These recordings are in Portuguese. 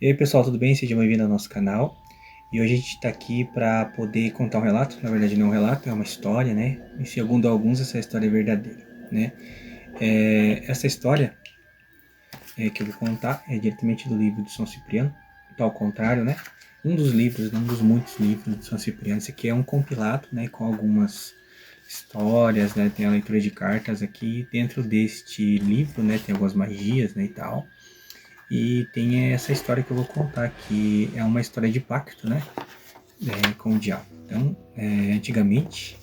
E aí pessoal, tudo bem? Seja bem-vindo ao nosso canal. E hoje a gente está aqui para poder contar um relato. Na verdade não é um relato, é uma história, né? E segundo alguns essa história é verdadeira, né? Essa história que eu vou contar é diretamente do livro de São Cipriano. Então, ao contrário, né? Um dos livros, um dos muitos livros de São Cipriano. Esse aqui é um compilado, né? Com algumas histórias, né? Tem a leitura de cartas aqui. Dentro deste livro, né? Tem algumas magias, né? E tal. E tem essa história que eu vou contar, que é uma história de pacto, né? Com o diabo. Então, antigamente,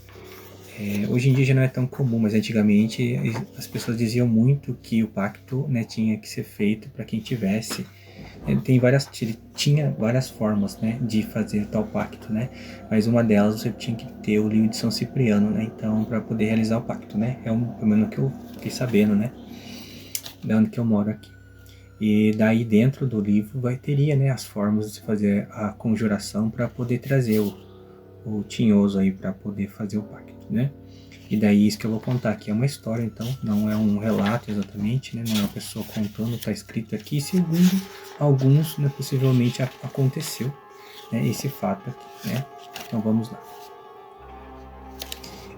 hoje em dia já não é tão comum, mas antigamente as pessoas diziam muito que o pacto, né, tinha que ser feito para quem tivesse. Tinha várias formas, né, de fazer tal pacto, né? Mas uma delas você tinha que ter o livro de São Cipriano, né? Então, para poder realizar o pacto, né? Pelo menos o que eu fiquei sabendo, né? Da onde que eu moro aqui. E daí dentro do livro teria, né, as formas de fazer a conjuração para poder trazer o tinhoso aí para poder fazer o pacto, né? E daí isso que eu vou contar aqui é uma história, então não é um relato exatamente, né? Não é uma pessoa contando, está escrito aqui, segundo alguns, né, possivelmente aconteceu, né, esse fato aqui, né? Então vamos lá.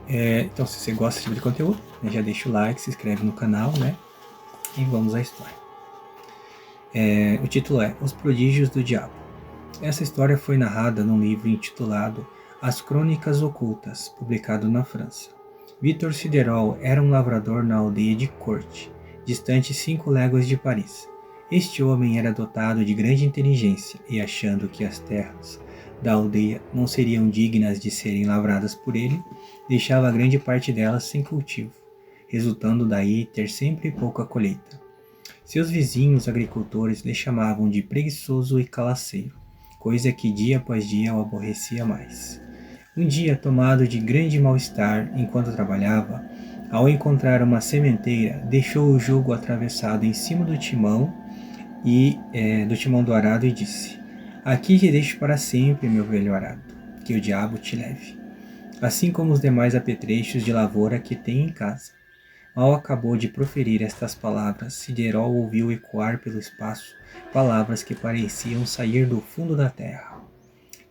Então se você gosta desse tipo de conteúdo, né, já deixa o like, se inscreve no canal, né? E vamos à história. O título é Os Prodígios do Diabo. Essa história foi narrada num livro intitulado As Crônicas Ocultas, publicado na França. Victor Siderol era um lavrador na aldeia de Corte, distante 5 léguas de Paris. Este homem era dotado de grande inteligência e, achando que as terras da aldeia não seriam dignas de serem lavradas por ele, deixava grande parte delas sem cultivo, resultando daí ter sempre pouca colheita. Seus vizinhos agricultores lhe chamavam de preguiçoso e calaceiro, coisa que dia após dia o aborrecia mais. Um dia, tomado de grande mal-estar enquanto trabalhava, ao encontrar uma sementeira, deixou o jugo atravessado em cima do timão do timão do arado e disse: Aqui te deixo para sempre, meu velho arado, que o diabo te leve, assim como os demais apetrechos de lavoura que tem em casa. Mal acabou de proferir estas palavras, Siderol ouviu ecoar pelo espaço palavras que pareciam sair do fundo da terra.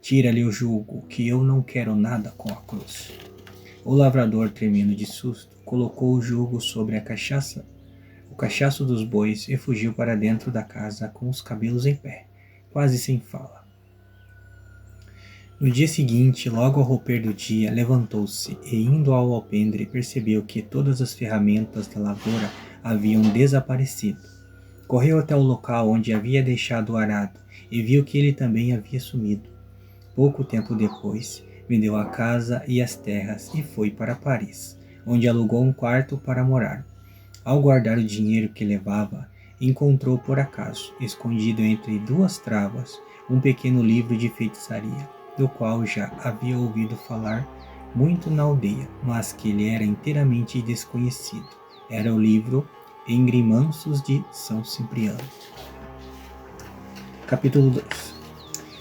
Tira-lhe o jugo, que eu não quero nada com a cruz. O lavrador, tremendo de susto, colocou o jugo sobre o cachaço dos bois e fugiu para dentro da casa com os cabelos em pé, quase sem fala. No dia seguinte, logo ao romper do dia, levantou-se e, indo ao alpendre, percebeu que todas as ferramentas da lavoura haviam desaparecido. Correu até o local onde havia deixado o arado e viu que ele também havia sumido. Pouco tempo depois, vendeu a casa e as terras e foi para Paris, onde alugou um quarto para morar. Ao guardar o dinheiro que levava, encontrou por acaso, escondido entre duas travas, um pequeno livro de feitiçaria, do qual já havia ouvido falar muito na aldeia, mas que lhe era inteiramente desconhecido. Era o livro Engrimanços de São Cipriano. Capítulo 2.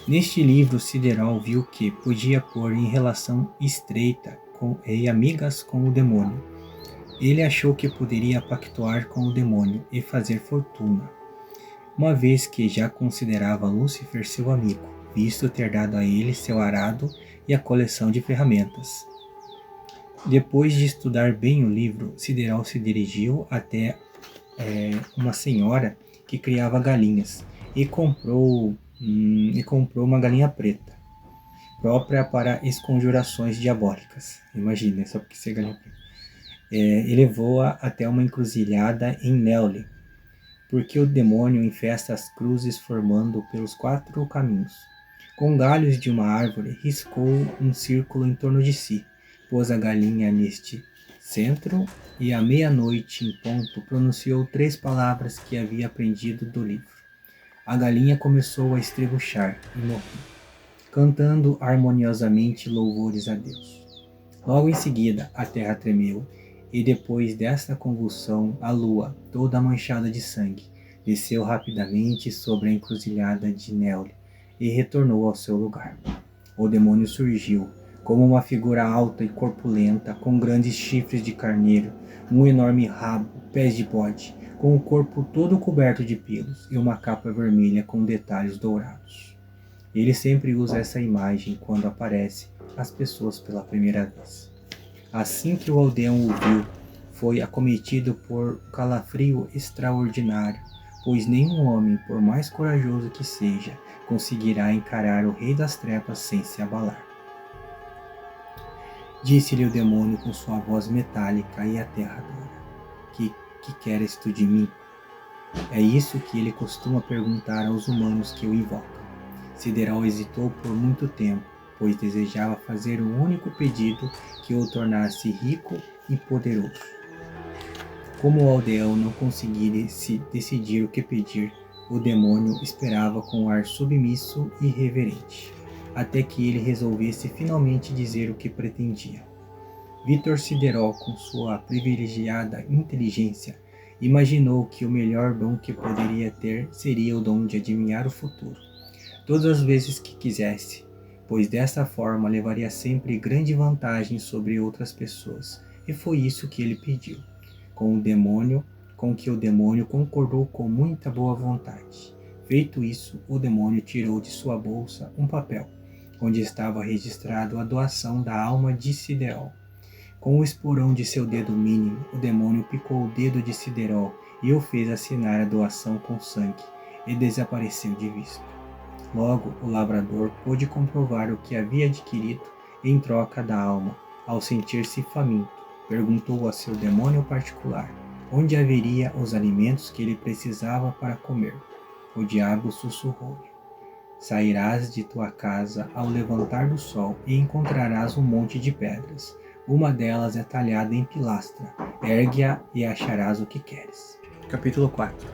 Neste livro, Siderol viu que podia pôr em relação estreita e amigas com o demônio. Ele achou que poderia pactuar com o demônio e fazer fortuna, uma vez que já considerava Lúcifer seu amigo, visto ter dado a ele seu arado e a coleção de ferramentas. Depois de estudar bem o livro, Siderol se dirigiu até uma senhora que criava galinhas e comprou uma galinha preta, própria para esconjurações diabólicas. Imagina, só porque ser galinha preta. E levou-a até uma encruzilhada em Neuilly, porque o demônio infesta as cruzes formando pelos 4 caminhos. Com galhos de uma árvore, riscou um círculo em torno de si, pôs a galinha neste centro e à meia-noite em ponto pronunciou 3 palavras que havia aprendido do livro. A galinha começou a estrebuchar e morreu, cantando harmoniosamente louvores a Deus. Logo em seguida, a terra tremeu, e depois desta convulsão, a lua, toda manchada de sangue, desceu rapidamente sobre a encruzilhada de Neuilly e retornou ao seu lugar. O demônio surgiu, como uma figura alta e corpulenta, com grandes chifres de carneiro, um enorme rabo, pés de bode, com o corpo todo coberto de pelos e uma capa vermelha com detalhes dourados. Ele sempre usa essa imagem quando aparece às pessoas pela primeira vez. Assim que o aldeão o viu, foi acometido por um calafrio extraordinário, pois nenhum homem, por mais corajoso que seja, conseguirá encarar o Rei das Trevas sem se abalar. Disse-lhe o demônio com sua voz metálica e aterradora: Que queres tu de mim? É isso que ele costuma perguntar aos humanos que o invocam. Sideral hesitou por muito tempo, pois desejava fazer um único pedido que o tornasse rico e poderoso. Como o aldeão não conseguia se decidir o que pedir, o demônio esperava com ar submisso e reverente, até que ele resolvesse finalmente dizer o que pretendia. Vitor Siderol, com sua privilegiada inteligência, imaginou que o melhor dom que poderia ter seria o dom de adivinhar o futuro, todas as vezes que quisesse, pois dessa forma levaria sempre grande vantagem sobre outras pessoas, e foi isso que ele pediu, com que o demônio concordou com muita boa vontade. Feito isso, o demônio tirou de sua bolsa um papel, onde estava registrado a doação da alma de Siderol. Com o esporão de seu dedo mínimo, o demônio picou o dedo de Siderol e o fez assinar a doação com sangue, e desapareceu de vista. Logo, o lavrador pôde comprovar o que havia adquirido em troca da alma. Ao sentir-se faminto, perguntou a seu demônio particular onde haveria os alimentos que ele precisava para comer. O diabo sussurrou-lhe: Sairás de tua casa ao levantar do sol e encontrarás um monte de pedras. Uma delas é talhada em pilastra. Ergue-a e acharás o que queres. Capítulo 4.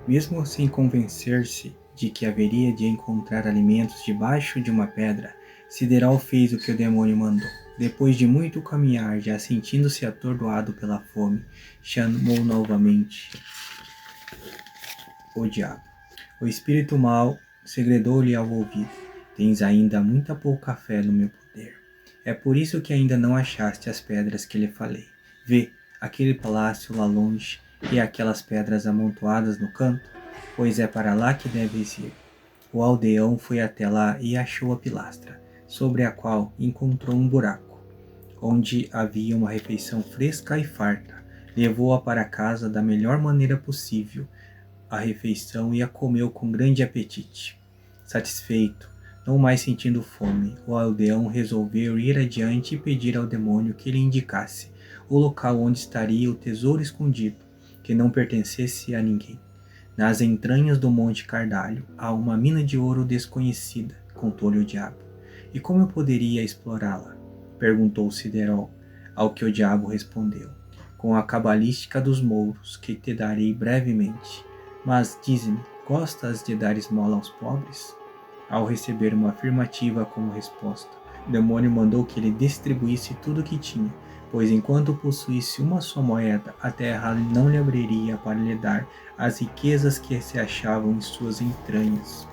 Mesmo sem convencer-se de que haveria de encontrar alimentos debaixo de uma pedra, Sideral fez o que o demônio mandou. Depois de muito caminhar, já sentindo-se atordoado pela fome, chamou novamente o diabo. O espírito mau segredou-lhe ao ouvido: Tens ainda muita pouca fé no meu poder. É por isso que ainda não achaste as pedras que lhe falei. Vê, aquele palácio lá longe e aquelas pedras amontoadas no canto, pois é para lá que deves ir. O aldeão foi até lá e achou a pilastra, sobre a qual encontrou um buraco, onde havia uma refeição fresca e farta. Levou-a para casa da melhor maneira possível, a refeição, e a comeu com grande apetite. Satisfeito, não mais sentindo fome, o aldeão resolveu ir adiante e pedir ao demônio que lhe indicasse o local onde estaria o tesouro escondido, que não pertencesse a ninguém. Nas entranhas do Monte Cardalho há uma mina de ouro desconhecida, contou-lhe o diabo. E como eu poderia explorá-la? Perguntou Siderol, ao que o diabo respondeu: Com a cabalística dos mouros, que te darei brevemente. Mas dize-me, gostas de dar esmola aos pobres? Ao receber uma afirmativa como resposta, o demônio mandou que ele distribuísse tudo o que tinha, pois enquanto possuísse uma só moeda, a terra não lhe abriria para lhe dar as riquezas que se achavam em suas entranhas.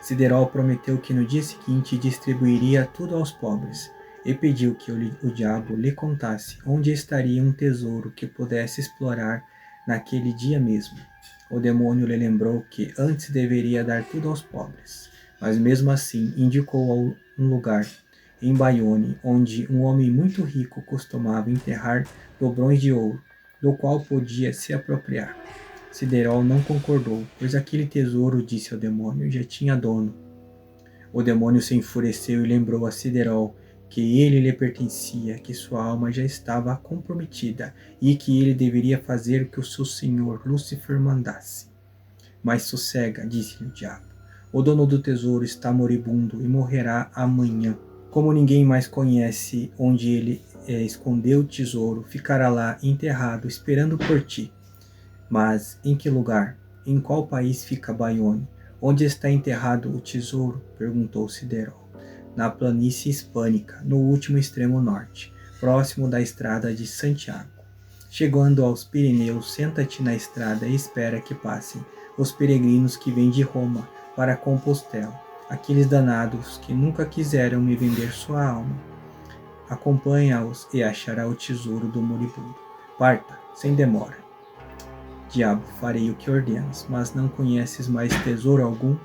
Siderol prometeu que no dia seguinte distribuiria tudo aos pobres, e pediu que o diabo lhe contasse onde estaria um tesouro que pudesse explorar naquele dia mesmo. O demônio lhe lembrou que antes deveria dar tudo aos pobres, mas mesmo assim indicou um lugar em Bayonne, onde um homem muito rico costumava enterrar dobrões de ouro, do qual podia se apropriar. Siderol não concordou, pois aquele tesouro, disse ao demônio, já tinha dono. O demônio se enfureceu e lembrou a Siderol que ele lhe pertencia, que sua alma já estava comprometida e que ele deveria fazer o que o seu senhor Lúcifer mandasse. Mas sossega, disse-lhe o diabo. O dono do tesouro está moribundo e morrerá amanhã. Como ninguém mais conhece onde ele escondeu o tesouro, ficará lá enterrado, esperando por ti. Mas em que lugar? Em qual país fica Bayonne? Onde está enterrado o tesouro? Perguntou Siderol. Na planície hispânica, no último extremo norte, próximo da estrada de Santiago. Chegando aos Pirineus, senta-te na estrada e espera que passem os peregrinos que vêm de Roma para Compostela, aqueles danados que nunca quiseram me vender sua alma. Acompanha-os e achará o tesouro do moribundo. Parta, sem demora. Diabo, farei o que ordenas, mas não conheces mais tesouro algum?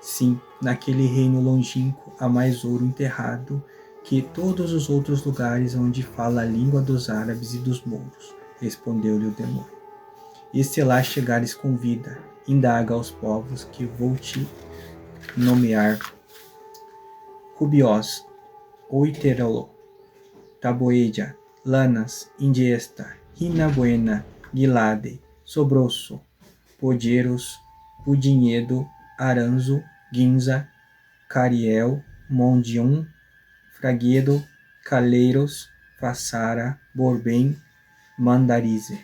Sim, naquele reino longínquo há mais ouro enterrado que todos os outros lugares onde fala a língua dos árabes e dos mouros, respondeu-lhe o demônio. E se lá chegares com vida, indaga aos povos que vou te nomear Rubiós, Oiterolo, Taboeja, Lanas, Indiesta, Rina Buena, Guilade, Sobroso, Podieros, Pudinhedo, Aranzo, Ginza, Cariel, Mondium, Fraguedo, Caleiros, Fassara, Borbem, Mandarize.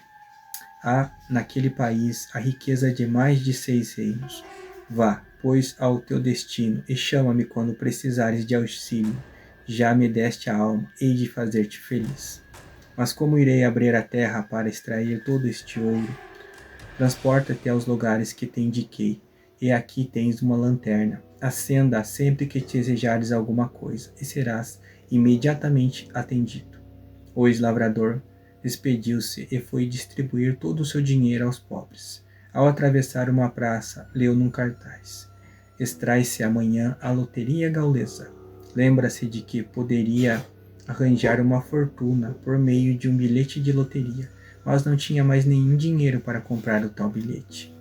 Há naquele país a riqueza de mais de 6 reinos. Vá, pois, ao teu destino e chama-me quando precisares de auxílio. Já me deste a alma, hei de fazer-te feliz. Mas como irei abrir a terra para extrair todo este ouro? Transporta-te aos lugares que te indiquei, e aqui tens uma lanterna. Acenda-a sempre que desejares alguma coisa, e serás imediatamente atendido. O ex-lavrador despediu-se e foi distribuir todo o seu dinheiro aos pobres. Ao atravessar uma praça, leu num cartaz: extrai-se amanhã a loteria gaulesa. Lembra-se de que poderia arranjar uma fortuna por meio de um bilhete de loteria, mas não tinha mais nenhum dinheiro para comprar o tal bilhete.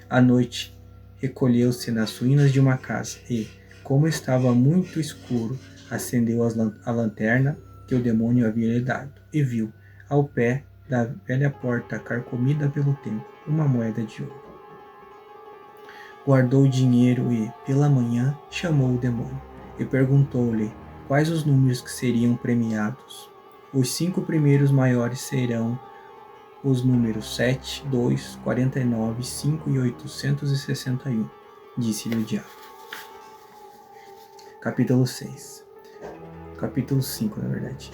À noite, recolheu-se nas ruínas de uma casa e, como estava muito escuro, acendeu a lanterna que o demônio havia lhe dado e viu, ao pé da velha porta carcomida pelo tempo, uma moeda de ouro. Guardou o dinheiro e, pela manhã, chamou o demônio e perguntou-lhe quais os números que seriam premiados. Os 5 primeiros maiores serão os números 7, 2, 49, 5 e 861, disse-lhe o diabo. Capítulo 6. Capítulo 5, na verdade.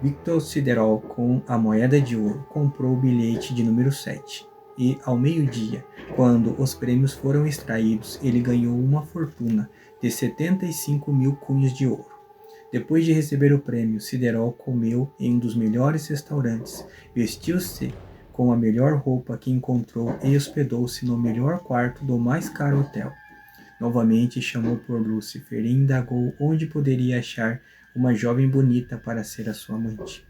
Victor Siderol, com a moeda de ouro, comprou o bilhete de número 7. E, ao meio-dia, quando os prêmios foram extraídos, ele ganhou uma fortuna de 75 mil cunhos de ouro. Depois de receber o prêmio, Siderol comeu em um dos melhores restaurantes, vestiu-se com a melhor roupa que encontrou e hospedou-se no melhor quarto do mais caro hotel. Novamente chamou por Lúcifer e indagou onde poderia achar uma jovem bonita para ser a sua amante.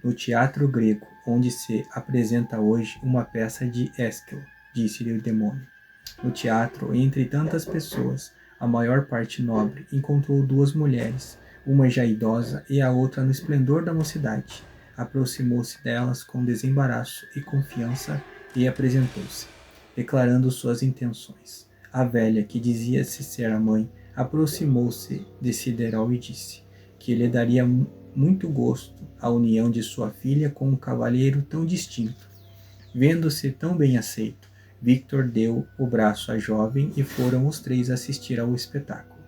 No teatro grego, onde se apresenta hoje uma peça de Ésquilo, disse-lhe o demônio. No teatro, entre tantas pessoas, a maior parte nobre, encontrou 2 mulheres, uma já idosa e a outra no esplendor da mocidade. Aproximou-se delas com desembaraço e confiança e apresentou-se, declarando suas intenções. A velha, que dizia-se ser a mãe, aproximou-se de Siderol e disse que lhe daria muito gosto a união de sua filha com um cavalheiro tão distinto. Vendo-se tão bem aceito, Victor deu o braço à jovem e foram os 3 assistir ao espetáculo.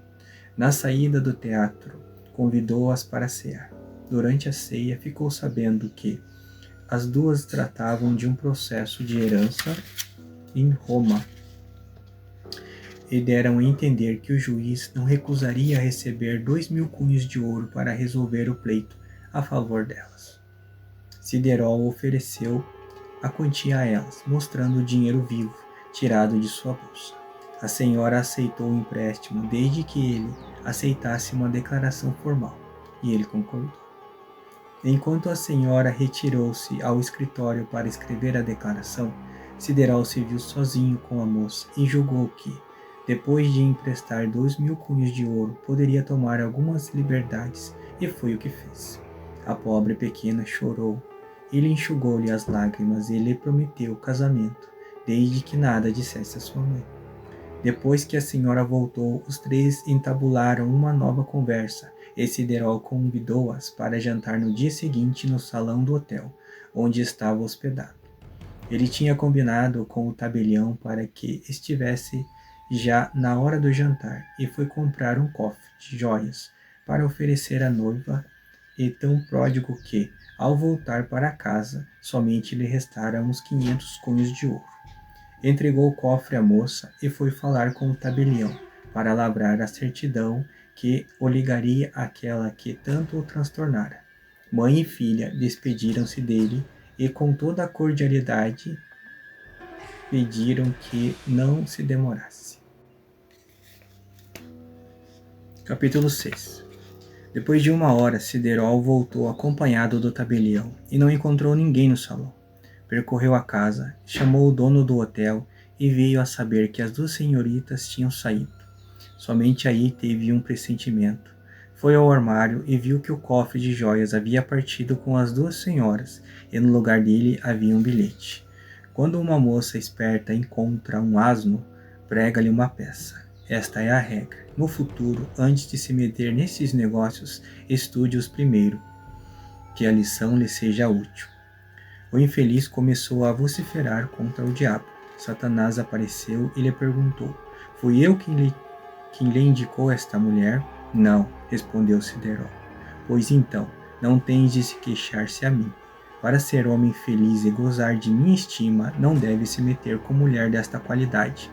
Na saída do teatro, convidou-as para cear. Durante a ceia, ficou sabendo que as 2 tratavam de um processo de herança em Roma e deram a entender que o juiz não recusaria receber 2.000 cunhos de ouro para resolver o pleito a favor delas. Siderol ofereceu a quantia a elas, mostrando o dinheiro vivo tirado de sua bolsa. A senhora aceitou o empréstimo desde que ele aceitasse uma declaração formal, e ele concordou. Enquanto a senhora retirou-se ao escritório para escrever a declaração, Siderol se viu sozinho com a moça e julgou que, depois de emprestar 2.000 cunhos de ouro, poderia tomar algumas liberdades, e foi o que fez. A pobre pequena chorou. Ele enxugou-lhe as lágrimas e lhe prometeu casamento, desde que nada dissesse a sua mãe. Depois que a senhora voltou, os 3 entabularam uma nova conversa, e Siderol convidou-as para jantar no dia seguinte no salão do hotel, onde estava hospedado. Ele tinha combinado com o tabelião para que estivesse já na hora do jantar, e foi comprar um cofre de joias para oferecer à noiva, e tão pródigo que, ao voltar para casa, somente lhe restaram uns 500 cunhos de ouro. Entregou o cofre à moça e foi falar com o tabelião para lavrar a certidão que o ligaria àquela que tanto o transtornara. Mãe e filha despediram-se dele e, com toda a cordialidade, pediram que não se demorasse. Capítulo 6. Depois de 1 hora, Siderol voltou acompanhado do tabelião e não encontrou ninguém no salão. Percorreu a casa, chamou o dono do hotel e veio a saber que as 2 senhoritas tinham saído. Somente aí teve um pressentimento. Foi ao armário e viu que o cofre de joias havia partido com as 2 senhoras e no lugar dele havia um bilhete. Quando uma moça esperta encontra um asno, prega-lhe uma peça. Esta é a regra. No futuro, antes de se meter nesses negócios, estude-os primeiro, que a lição lhe seja útil. O infeliz começou a vociferar contra o diabo. Satanás apareceu e lhe perguntou: Fui eu quem lhe indicou esta mulher? Não, respondeu Siderol. Pois então, não tens de se queixar-se a mim. Para ser homem feliz e gozar de minha estima, não deve se meter com mulher desta qualidade.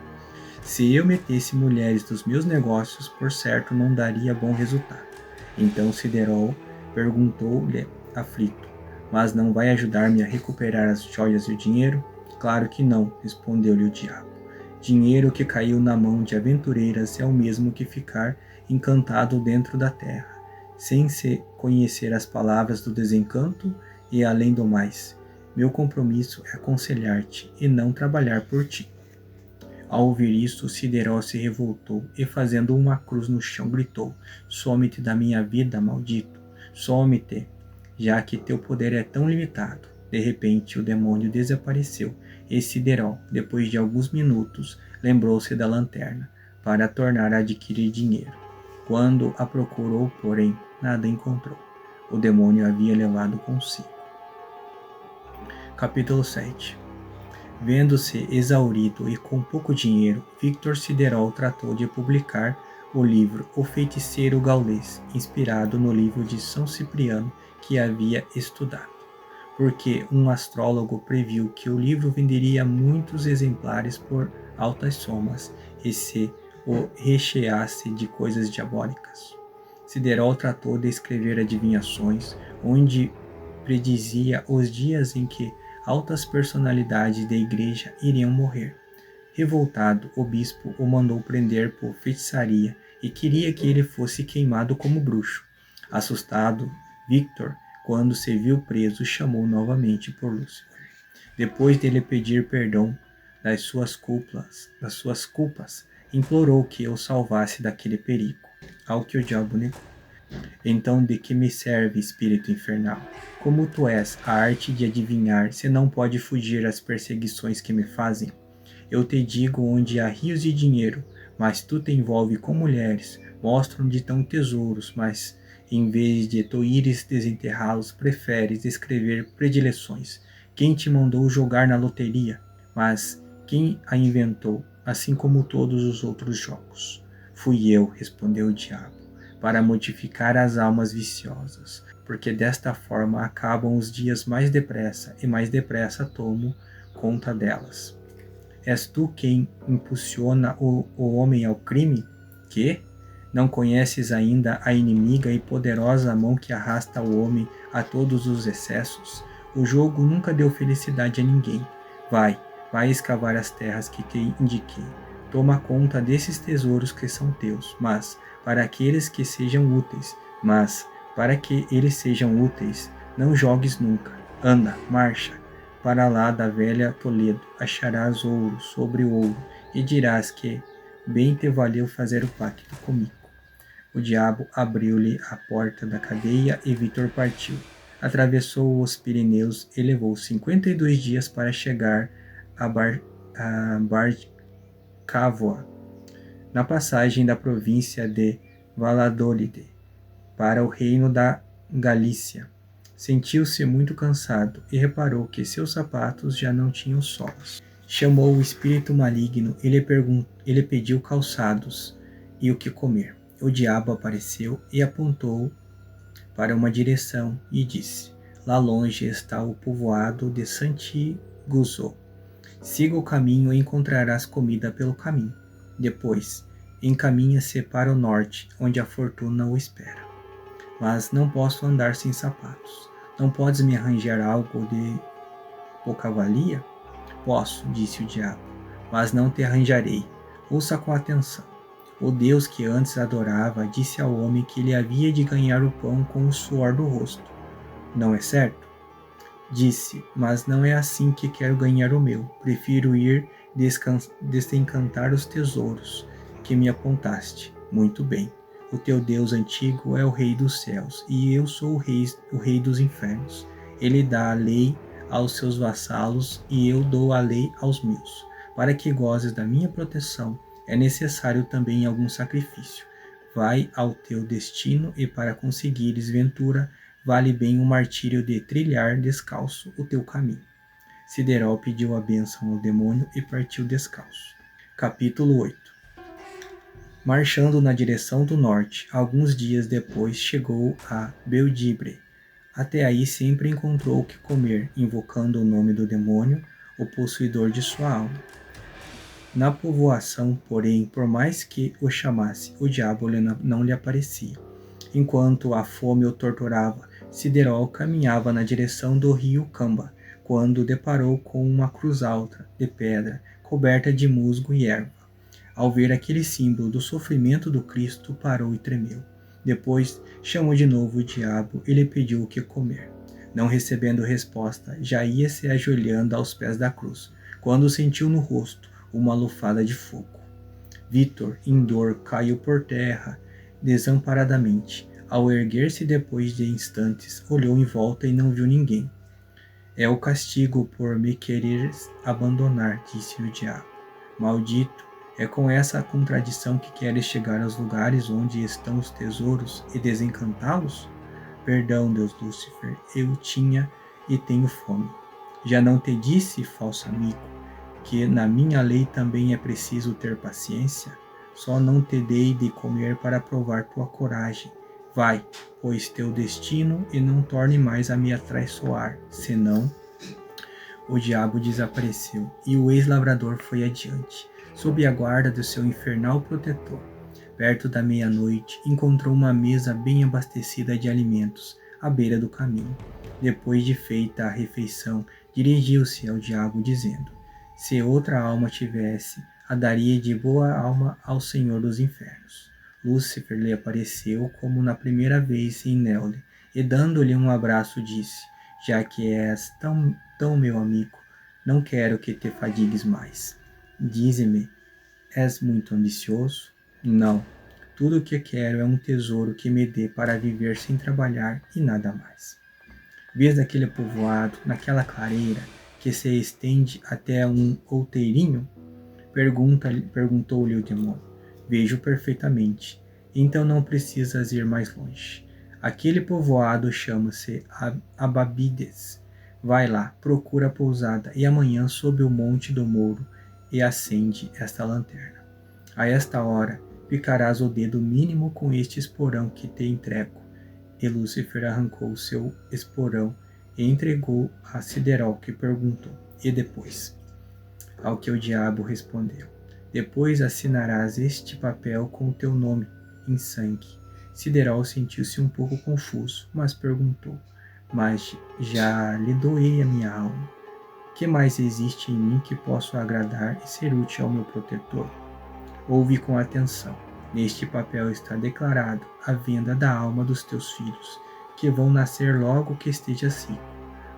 Se eu metesse mulheres dos meus negócios, por certo não daria bom resultado. Então Siderol perguntou-lhe aflito: Mas não vai ajudar-me a recuperar as joias e o dinheiro? Claro que não, respondeu-lhe o diabo. Dinheiro que caiu na mão de aventureiras é o mesmo que ficar encantado dentro da terra, sem se conhecer as palavras do desencanto e além do mais. Meu compromisso é aconselhar-te e não trabalhar por ti. Ao ouvir isto, Siderol se revoltou e, fazendo uma cruz no chão, gritou: Some-te da minha vida, maldito! Some-te, já que teu poder é tão limitado. De repente, o demônio desapareceu e Siderol, depois de alguns minutos, lembrou-se da lanterna para tornar a adquirir dinheiro. Quando a procurou, porém, nada encontrou. O demônio havia levado consigo. Capítulo 7. Vendo-se exaurido e com pouco dinheiro, Victor Siderol tratou de publicar o livro O Feiticeiro Gaulês, inspirado no livro de São Cipriano que havia estudado, porque um astrólogo previu que o livro venderia muitos exemplares por altas somas e se o recheasse de coisas diabólicas. Siderol tratou de escrever adivinhações, onde predizia os dias em que altas personalidades da igreja iriam morrer. Revoltado, o bispo o mandou prender por feitiçaria e queria que ele fosse queimado como bruxo. Assustado, Victor, quando se viu preso, chamou novamente por Lúcifer. Depois dele pedir perdão das suas culpas, implorou que o salvasse daquele perigo, ao que o diabo negou. Então de que me serve, espírito infernal? Como tu és a arte de adivinhar, se não pode fugir às perseguições que me fazem? Eu te digo onde há rios de dinheiro, mas tu te envolve com mulheres, mostram-te tão tesouros, mas em vez de tu ires desenterrá-los, preferes escrever predileções. Quem te mandou jogar na loteria? Mas quem a inventou, assim como todos os outros jogos? Fui eu, respondeu o diabo, para modificar as almas viciosas, porque desta forma acabam os dias mais depressa e mais depressa tomo conta delas. És tu quem impulsiona o homem ao crime? Que? Não conheces ainda a inimiga e poderosa mão que arrasta o homem a todos os excessos? O jogo nunca deu felicidade a ninguém. Vai escavar as terras que te indiquei. Toma conta desses tesouros que são teus, mas para que eles sejam úteis, não jogues nunca. Anda, marcha. Para lá da velha Toledo, acharás ouro sobre ouro, e dirás que bem te valeu fazer o pacto comigo. O diabo abriu-lhe a porta da cadeia e Victor partiu. Atravessou os Pirineus e levou 52 dias para chegar a Barcavoa, na passagem da província de Valladolid para o reino da Galícia. Sentiu-se muito cansado e reparou que seus sapatos já não tinham solas. Chamou o espírito maligno e lhe pediu calçados e o que comer. O diabo apareceu e apontou para uma direção e disse: Lá longe está o povoado de Santiguzzo. Siga o caminho e encontrarás comida pelo caminho. Depois, encaminha-se para o norte, onde a fortuna o espera. Mas não posso andar sem sapatos. Não podes me arranjar algo de pouca valia? Posso, disse o diabo, mas não te arranjarei. Ouça com atenção. O Deus que antes adorava disse ao homem que ele havia de ganhar o pão com o suor do rosto. Não é certo? Disse, mas não é assim que quero ganhar o meu. Prefiro ir desencantar os tesouros que me apontaste. Muito bem. O teu Deus antigo é o Rei dos céus, e eu sou o rei dos infernos. Ele dá a lei aos seus vassalos, e eu dou a lei aos meus. Para que gozes da minha proteção, é necessário também algum sacrifício. Vai ao teu destino, e para conseguires ventura, vale bem o martírio de trilhar descalço o teu caminho. Sideró pediu a bênção ao demônio e partiu descalço. Capítulo 8. Marchando na direção do norte, alguns dias depois chegou a Beldibre. Até aí sempre encontrou o que comer, invocando o nome do demônio, o possuidor de sua alma. Na povoação, porém, por mais que o chamasse, o diabo não lhe aparecia. Enquanto a fome o torturava, Sideró caminhava na direção do rio Camba, quando deparou com uma cruz alta, de pedra, coberta de musgo e erva. Ao ver aquele símbolo do sofrimento do Cristo, parou e tremeu. Depois, chamou de novo o diabo e lhe pediu o que comer. Não recebendo resposta, já ia se ajoelhando aos pés da cruz, quando sentiu no rosto uma lufada de fogo. Vítor, em dor, caiu por terra, desamparadamente. Ao erguer-se depois de instantes, olhou em volta e não viu ninguém. É o castigo por me quereres abandonar, disse o diabo. Maldito, é com essa contradição que queres chegar aos lugares onde estão os tesouros e desencantá-los? Perdão, Deus Lúcifer, eu tinha e tenho fome. Já não te disse, falso amigo, que na minha lei também é preciso ter paciência? Só não te dei de comer para provar tua coragem. Vai, pois teu destino, e não torne mais a me atraiçoar, senão... O diabo desapareceu, e o ex-lavrador foi adiante, sob a guarda do seu infernal protetor. Perto da meia-noite, encontrou uma mesa bem abastecida de alimentos, à beira do caminho. Depois de feita a refeição, dirigiu-se ao diabo, dizendo: se outra alma tivesse, a daria de boa alma ao Senhor dos Infernos. Lúcifer lhe apareceu como na primeira vez em Neule, e dando-lhe um abraço disse: já que és tão meu amigo, não quero que te fatigues mais. Dize-me, és muito ambicioso? Não. Tudo o que quero é um tesouro que me dê para viver sem trabalhar e nada mais. Vês aquele povoado, naquela clareira, que se estende até um outeirinho? Perguntou-lhe o demônio. Vejo perfeitamente. Então não precisas ir mais longe. Aquele povoado chama-se Ababides. Vai lá, procura a pousada, e amanhã sob o monte do Mouro, e acende esta lanterna. A esta hora, picarás o dedo mínimo com este esporão que te entrego. E Lúcifer arrancou o seu esporão e entregou a Sideró, que perguntou: e depois? Ao que o diabo respondeu: depois assinarás este papel com o teu nome, em sangue. Sideró sentiu-se um pouco confuso, mas perguntou: mas já lhe doei a minha alma. Que mais existe em mim que possa agradar e ser útil ao meu protetor? Ouve com atenção. Neste papel está declarado a venda da alma dos teus filhos, que vão nascer logo que estejas rico,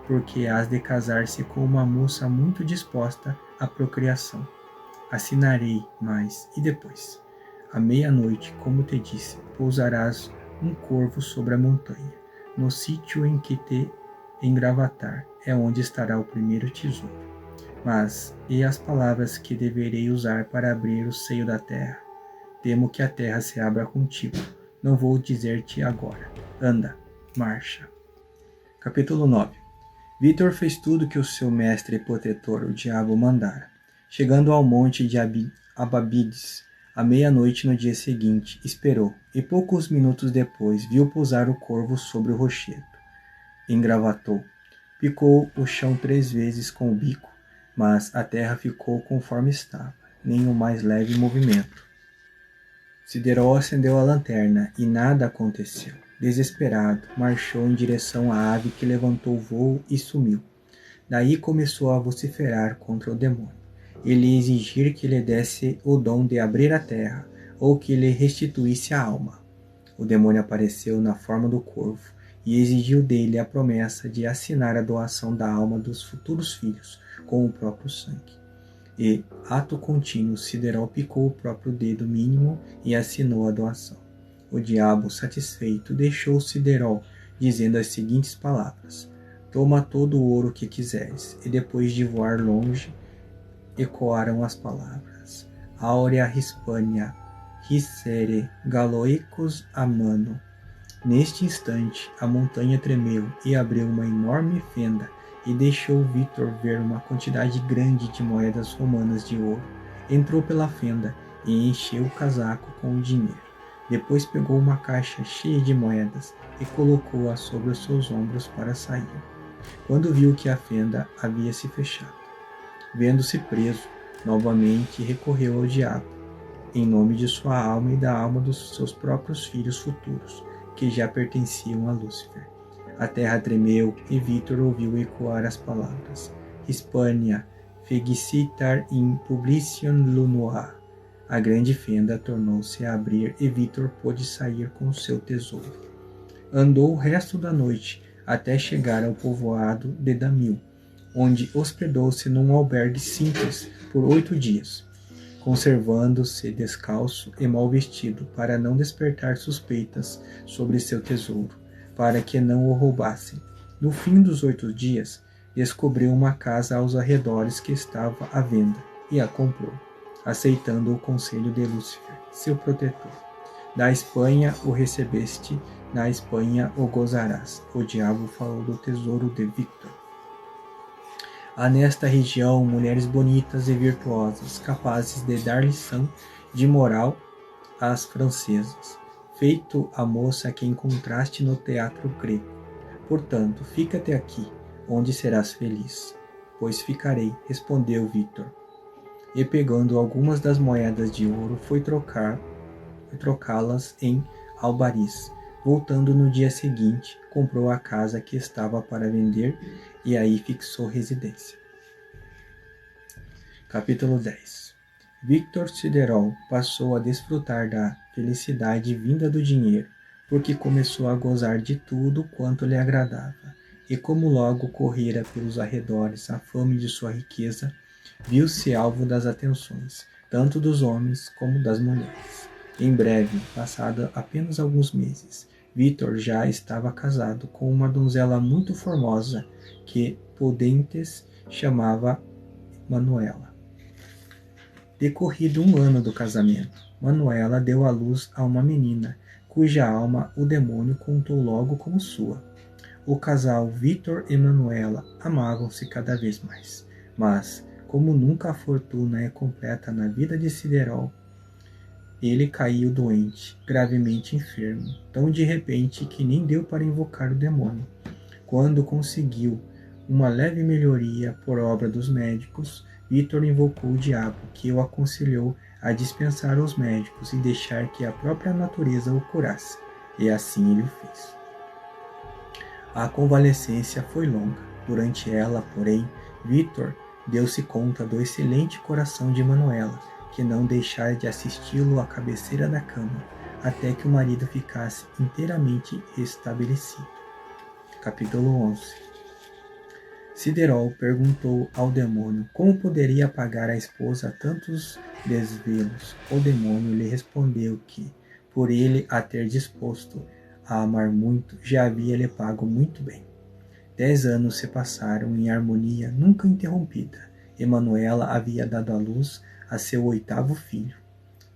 porque hás de casar-se com uma moça muito disposta à procriação. Assinarei, mas e depois? À meia-noite, como te disse, pousarás um corvo sobre a montanha. No sítio em que te engravatar é onde estará o primeiro tesouro. Mas, e as palavras que deverei usar para abrir o seio da terra? Temo que a terra se abra contigo. Não vou dizer-te agora. Anda, marcha. Capítulo 9. Vítor fez tudo que o seu mestre e protetor, o diabo, mandara. Chegando ao monte de Ababides, à meia-noite no dia seguinte, esperou, e poucos minutos depois viu pousar o corvo sobre o rochedo. Engravatou. Picou o chão 3 vezes com o bico, mas a terra ficou conforme estava, nem o mais leve movimento. Sideró acendeu a lanterna e nada aconteceu. Desesperado, marchou em direção à ave que levantou voo e sumiu. Daí começou a vociferar contra o demônio e lhe exigir que lhe desse o dom de abrir a terra ou que lhe restituísse a alma. O demônio apareceu na forma do corvo e exigiu dele a promessa de assinar a doação da alma dos futuros filhos com o próprio sangue. E, ato contínuo, Siderol picou o próprio dedo mínimo e assinou a doação. O diabo, satisfeito, deixou Siderol, dizendo as seguintes palavras: toma todo o ouro que quiseres. E depois de voar longe, ecoaram as palavras: Aurea Hispania, Hisere, Galoicos Amano. Neste instante, a montanha tremeu e abriu uma enorme fenda e deixou Victor ver uma quantidade grande de moedas romanas de ouro. Entrou pela fenda e encheu o casaco com o dinheiro. Depois pegou uma caixa cheia de moedas e colocou-a sobre os seus ombros para sair. Quando viu que a fenda havia se fechado, vendo-se preso, novamente recorreu ao diabo, em nome de sua alma e da alma dos seus próprios filhos futuros, que já pertenciam a Lúcifer. A terra tremeu e Victor ouviu ecoar as palavras: Hispania, fegicitar in publicium lunua. A grande fenda tornou-se a abrir e Victor pôde sair com seu tesouro. Andou o resto da noite até chegar ao povoado de Damil, onde hospedou-se num albergue simples por 8 dias, conservando-se descalço e mal vestido para não despertar suspeitas sobre seu tesouro, para que não o roubassem. No fim dos 8 dias, descobriu uma casa aos arredores que estava à venda e a comprou, aceitando o conselho de Lúcifer, seu protetor. Da Espanha o recebeste, na Espanha o gozarás. O diabo falou do tesouro de Victor. Há nesta região mulheres bonitas e virtuosas, capazes de dar lição de moral às francesas, feito a moça que encontraste no teatro grego. Portanto, fica-te aqui, onde serás feliz. Pois ficarei, respondeu Victor. E pegando algumas das moedas de ouro, foi trocá-las em albaris. Voltando no dia seguinte, comprou a casa que estava para vender e aí fixou residência. Capítulo 10. Victor Siderol passou a desfrutar da felicidade vinda do dinheiro, porque começou a gozar de tudo quanto lhe agradava, e como logo correra pelos arredores a fame de sua riqueza, viu-se alvo das atenções, tanto dos homens como das mulheres. Em breve, passado apenas alguns meses, Victor já estava casado com uma donzela muito formosa que Pudentes chamava Manuela. Decorrido 1 ano do casamento, Manuela deu à luz a uma menina, cuja alma o demônio contou logo como sua. O casal Victor e Manuela amavam-se cada vez mais, mas, como nunca a fortuna é completa na vida de Siderol, ele caiu doente, gravemente enfermo, tão de repente que nem deu para invocar o demônio. Quando conseguiu uma leve melhoria por obra dos médicos, Victor invocou o diabo, que o aconselhou a dispensar os médicos e deixar que a própria natureza o curasse, e assim ele o fez. A convalescência foi longa. Durante ela, porém, Victor deu-se conta do excelente coração de Manuela, que não deixara de assisti-lo à cabeceira da cama, até que o marido ficasse inteiramente restabelecido. Capítulo 11. Siderol perguntou ao demônio como poderia pagar à esposa tantos desvelos. O demônio lhe respondeu que, por ele a ter disposto a amar muito, já havia lhe pago muito bem. 10 anos se passaram em harmonia nunca interrompida, e Manuela havia dado à luz a seu 8º filho.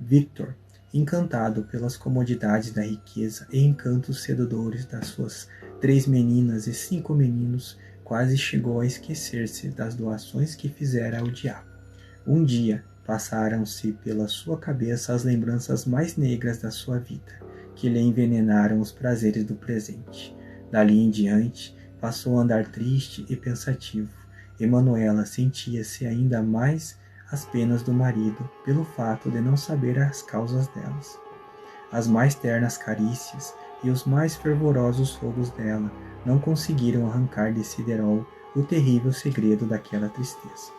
Victor, encantado pelas comodidades da riqueza e encantos sedutor das suas 3 meninas e 5 meninos, quase chegou a esquecer-se das doações que fizera ao diabo. Um dia, passaram-se pela sua cabeça as lembranças mais negras da sua vida, que lhe envenenaram os prazeres do presente. Dali em diante, passou a andar triste e pensativo, e Manuela sentia-se ainda mais as penas do marido pelo fato de não saber as causas delas. As mais ternas carícias e os mais fervorosos fogos dela não conseguiram arrancar de Siderol o terrível segredo daquela tristeza.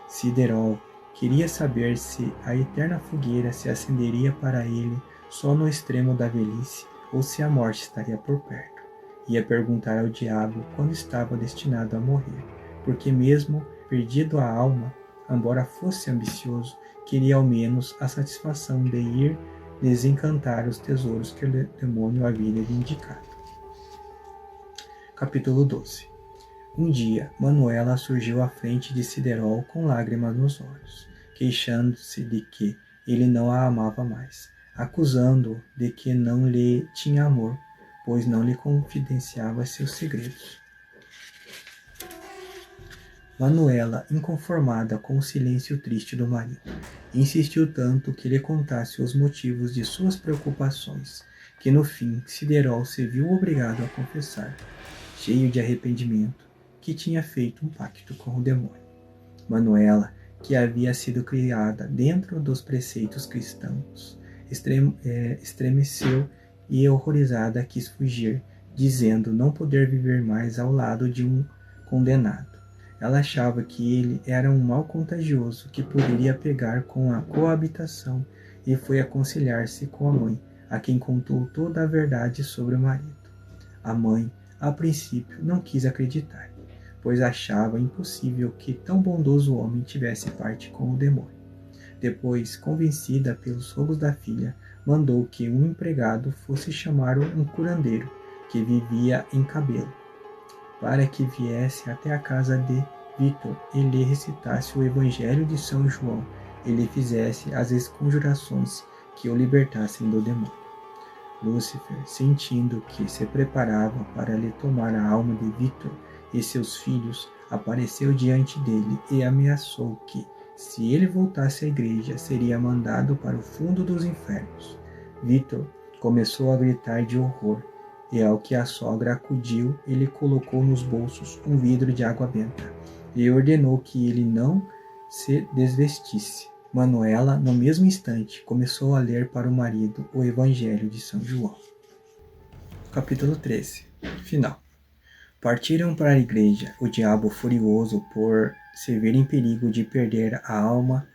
Siderol queria saber se a eterna fogueira se acenderia para ele só no extremo da velhice ou se a morte estaria por perto. Ia perguntar ao diabo quando estava destinado a morrer, porque mesmo perdido a alma, embora fosse ambicioso, queria ao menos a satisfação de ir desencantar os tesouros que o demônio havia lhe indicado. Capítulo 12. Um dia, Manuela surgiu à frente de Siderol com lágrimas nos olhos, queixando-se de que ele não a amava mais, acusando-o de que não lhe tinha amor, pois não lhe confidenciava seus segredos. Manuela, inconformada com o silêncio triste do marido, insistiu tanto que lhe contasse os motivos de suas preocupações, que no fim Siderol se viu obrigado a confessar, cheio de arrependimento, que tinha feito um pacto com o demônio. Manuela, que havia sido criada dentro dos preceitos cristãos, estremeceu e horrorizada quis fugir, dizendo não poder viver mais ao lado de um condenado. Ela achava que ele era um mal contagioso que poderia pegar com a coabitação e foi aconselhar-se com a mãe, a quem contou toda a verdade sobre o marido. A mãe, a princípio, não quis acreditar, pois achava impossível que tão bondoso homem tivesse parte com o demônio. Depois, convencida pelos rogos da filha, mandou que um empregado fosse chamar um curandeiro, que vivia em Cabelo, para que viesse até a casa de Vítor e lhe recitasse o Evangelho de São João e lhe fizesse as esconjurações que o libertassem do demônio. Lúcifer, sentindo que se preparava para lhe tomar a alma de Vítor e seus filhos, apareceu diante dele e ameaçou que, se ele voltasse à igreja, seria mandado para o fundo dos infernos. Vítor começou a gritar de horror, e ao que a sogra acudiu, ele colocou nos bolsos um vidro de água benta e ordenou que ele não se desvestisse. Manuela, no mesmo instante, começou a ler para o marido o Evangelho de São João. Capítulo 13. Final. Partiram para a igreja, o diabo furioso por se ver em perigo de perder a alma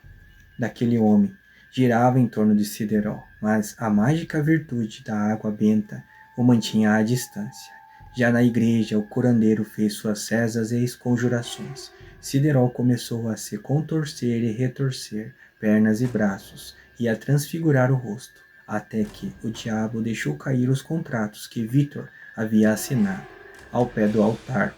daquele homem. Girava em torno de Siderol, mas a mágica virtude da água benta o mantinha à distância. Já na igreja, o curandeiro fez suas rezas e esconjurações. Siderol começou a se contorcer e retorcer pernas e braços, e a transfigurar o rosto, até que o diabo deixou cair os contratos que Vítor havia assinado ao pé do altar.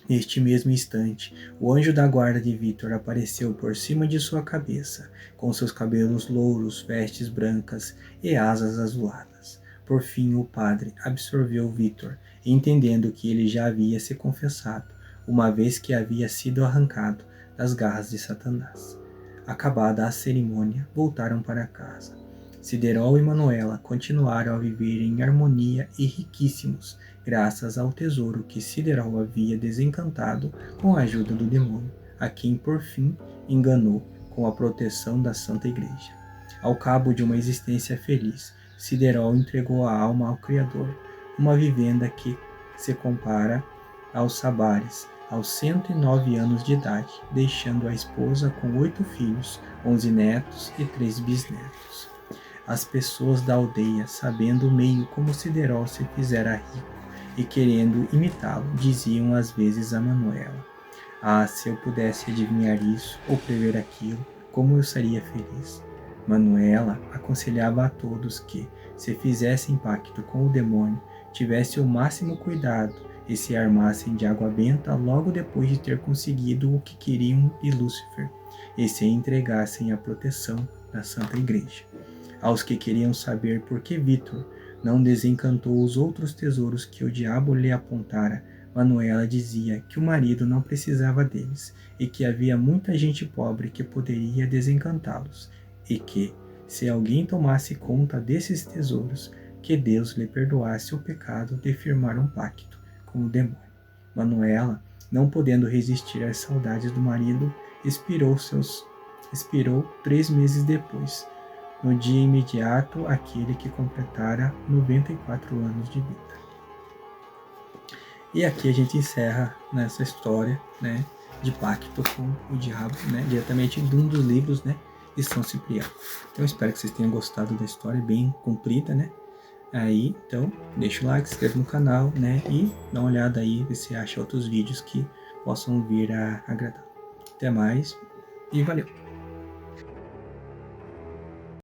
Neste mesmo instante, o anjo da guarda de Vítor apareceu por cima de sua cabeça, com seus cabelos louros, vestes brancas e asas azuladas. Por fim, o padre absorveu Vítor, entendendo que ele já havia se confessado, uma vez que havia sido arrancado das garras de Satanás. Acabada a cerimônia, voltaram para casa. Siderol e Manuela continuaram a viver em harmonia e riquíssimos, graças ao tesouro que Siderol havia desencantado com a ajuda do demônio, a quem por fim enganou com a proteção da Santa Igreja. Ao cabo de uma existência feliz, Siderol entregou a alma ao Criador, uma vivenda que se compara aos Sabares, aos 109 anos de idade, deixando a esposa com 8 filhos, 11 netos e 3 bisnetos. As pessoas da aldeia, sabendo o meio como Siderol se fizera rico e querendo imitá-lo, diziam às vezes a Manuela: "Ah, se eu pudesse adivinhar isso ou prever aquilo, como eu seria feliz." Manuela aconselhava a todos que, se fizessem pacto com o demônio, tivessem o máximo cuidado e se armassem de água benta logo depois de ter conseguido o que queriam de Lúcifer, e se entregassem à proteção da Santa Igreja. Aos que queriam saber por que Vítor não desencantou os outros tesouros que o diabo lhe apontara, Manuela dizia que o marido não precisava deles e que havia muita gente pobre que poderia desencantá-los, e que, se alguém tomasse conta desses tesouros, que Deus lhe perdoasse o pecado de firmar um pacto com o demônio. Manuela, não podendo resistir às saudades do marido, expirou 3 meses depois, no dia imediato àquele que completara 94 anos de vida. E aqui a gente encerra nessa história, né, de pacto com o diabo, né, diretamente de um dos livros, né, de São Cipriano. Então eu espero que vocês tenham gostado da história, bem comprida, né. Aí, então, deixa o like, se inscreve no canal, né, e dá uma olhada aí, ver se acha outros vídeos que possam vir a agradar. Até mais e valeu!